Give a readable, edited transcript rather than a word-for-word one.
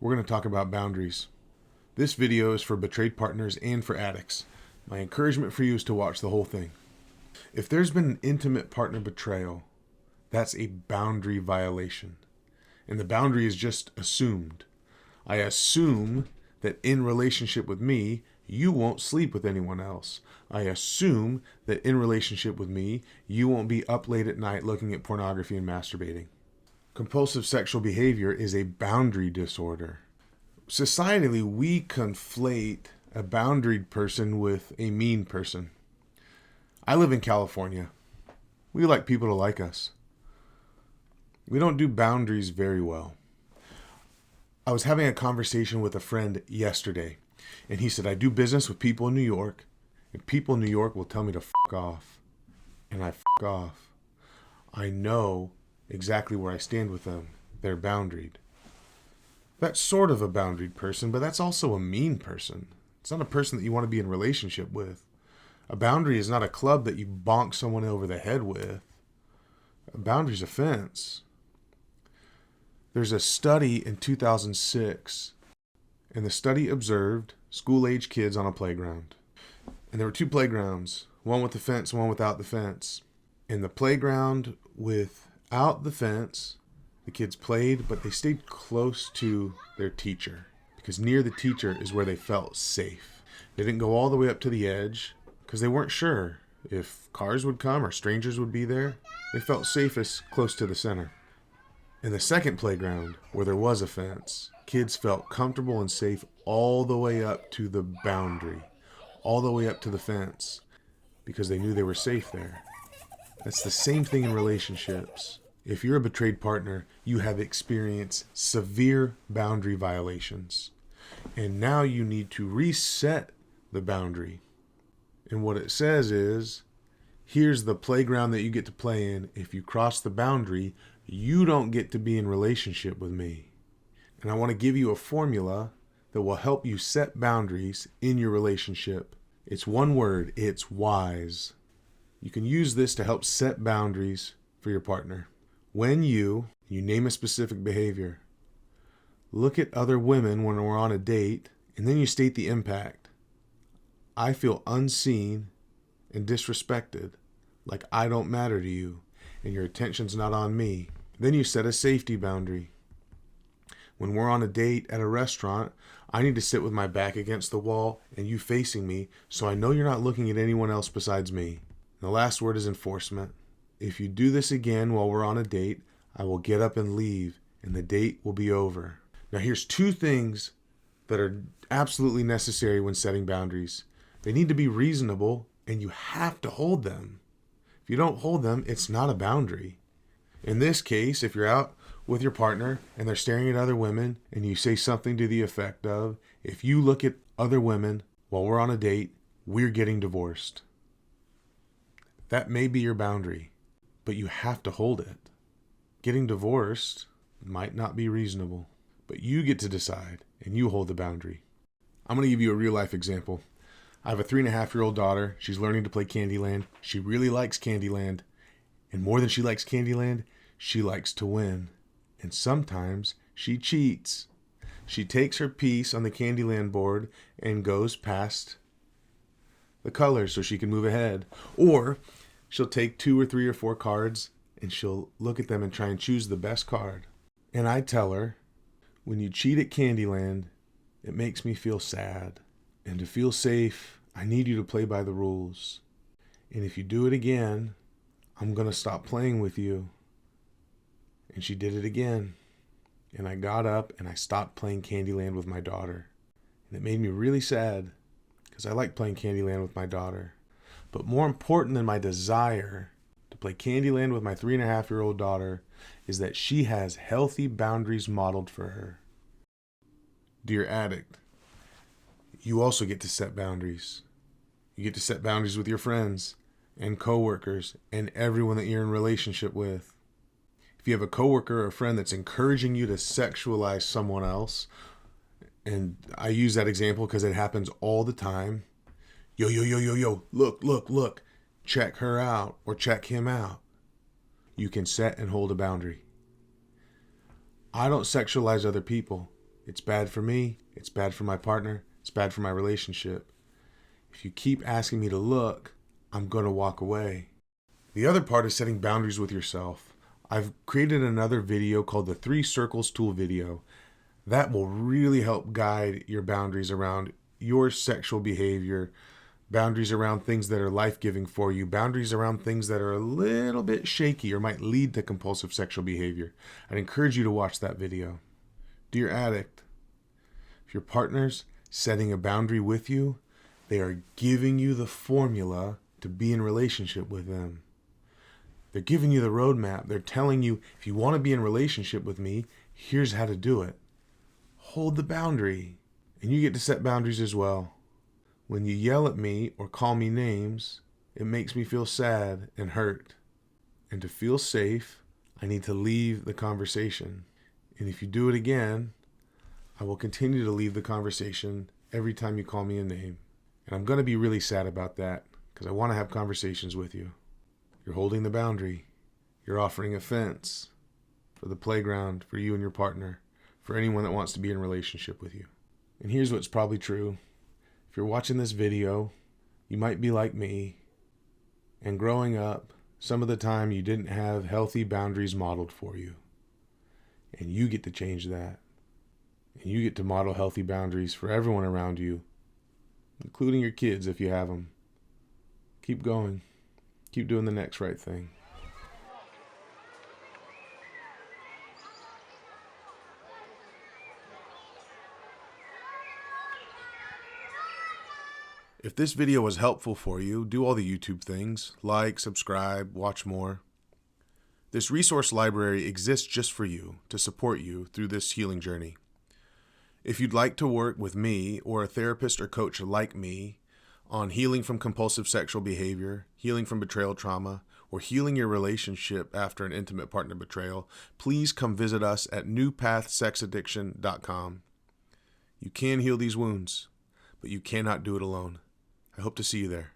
We're going to talk about boundaries. This video is for betrayed partners and for addicts. My encouragement for you is to watch the whole thing. If there's been an intimate partner betrayal, that's a boundary violation. And the boundary is just assumed. I assume that in relationship with me, you won't sleep with anyone else. I assume that in relationship with me, you won't be up late at night looking at pornography and masturbating. Compulsive sexual behavior is a boundary disorder. Societally, we conflate a boundaried person with a mean person. I live in California. We like people to like us. We don't do boundaries very well. I was having a conversation with a friend yesterday, and he said, I do business with people in New York, and people in New York will tell me to f*** off. And I f*** off. I know exactly where I stand with them. They're boundaried. That's sort of a boundaried person, but that's also a mean person. It's not a person that you want to be in relationship with. A boundary is not a club that you bonk someone over the head with. A boundary is a fence. There's a study in 2006, and the study observed school-age kids on a playground. And there were two playgrounds, one with the fence, one without the fence. In the playground without the fence, the kids played, but they stayed close to their teacher because near the teacher is where they felt safe. They didn't go all the way up to the edge because they weren't sure if cars would come or strangers would be there. They felt safest close to the center. In the second playground, where there was a fence, kids felt comfortable and safe all the way up to the boundary, all the way up to the fence, because they knew they were safe there. That's the same thing in relationships. If you're a betrayed partner, you have experienced severe boundary violations. And now you need to reset the boundary. And what it says is, here's the playground that you get to play in. If you cross the boundary, you don't get to be in relationship with me. And I want to give you a formula that will help you set boundaries in your relationship. It's one word, it's WISE. You can use this to help set boundaries for your partner. When you name a specific behavior, look at other women when we're on a date, and then you state the impact. I feel unseen and disrespected, like I don't matter to you, and your attention's not on me. Then you set a safety boundary. When we're on a date at a restaurant, I need to sit with my back against the wall and you facing me so I know you're not looking at anyone else besides me. And the last word is enforcement. If you do this again while we're on a date, I will get up and leave and the date will be over. Now here's two things that are absolutely necessary when setting boundaries. They need to be reasonable and you have to hold them. If you don't hold them, it's not a boundary. In this case, if you're out with your partner and they're staring at other women and you say something to the effect of, if you look at other women while we're on a date, we're getting divorced. That may be your boundary, but you have to hold it. Getting divorced might not be reasonable, but you get to decide and you hold the boundary. I'm going to give you a real life example. I have a 3.5-year-old daughter. She's learning to play Candyland. She really likes Candyland. And more than she likes Candyland, she likes to win. And sometimes she cheats. She takes her piece on the Candyland board and goes past the colors so she can move ahead. Or she'll take 2 or 3 or 4 cards and she'll look at them and try and choose the best card. And I tell her, when you cheat at Candyland, it makes me feel sad. And to feel safe, I need you to play by the rules. And if you do it again, I'm going to stop playing with you. And she did it again. And I got up and I stopped playing Candyland with my daughter. And it made me really sad because I like playing Candyland with my daughter. But more important than my desire to play Candyland with my 3.5-year-old daughter is that she has healthy boundaries modeled for her. Dear addict, you also get to set boundaries. You get to set boundaries with your friends and coworkers and everyone that you're in relationship with. If you have a coworker or a friend that's encouraging you to sexualize someone else, and I use that example because it happens all the time. Yo, look, check her out or check him out. You can set and hold a boundary. I don't sexualize other people. It's bad for me. It's bad for my partner. It's bad for my relationship. If you keep asking me to look, I'm going to walk away. The other part is setting boundaries with yourself. I've created another video called the 3 Circles Tool video. That will really help guide your boundaries around your sexual behavior, boundaries around things that are life-giving for you, boundaries around things that are a little bit shaky or might lead to compulsive sexual behavior. I'd encourage you to watch that video. Dear addict, if your partner's setting a boundary with you, they are giving you the formula to be in relationship with them. They're giving you the roadmap. They're telling you, if you want to be in relationship with me, here's how to do it. Hold the boundary. And you get to set boundaries as well. When you yell at me or call me names, it makes me feel sad and hurt. And to feel safe, I need to leave the conversation. And if you do it again, I will continue to leave the conversation every time you call me a name. And I'm going to be really sad about that because I want to have conversations with you. You're holding the boundary. You're offering a fence for the playground for you and your partner, for anyone that wants to be in a relationship with you. And here's what's probably true. If you're watching this video, you might be like me, and growing up, some of the time you didn't have healthy boundaries modeled for you. And you get to change that. And you get to model healthy boundaries for everyone around you, including your kids if you have them. Keep going. Keep doing the next right thing. If this video was helpful for you, do all the YouTube things. Like, subscribe, watch more. This resource library exists just for you, to support you through this healing journey. If you'd like to work with me or a therapist or coach like me on healing from compulsive sexual behavior, healing from betrayal trauma, or healing your relationship after an intimate partner betrayal, please come visit us at newpathsexaddiction.com. You can heal these wounds, but you cannot do it alone. I hope to see you there.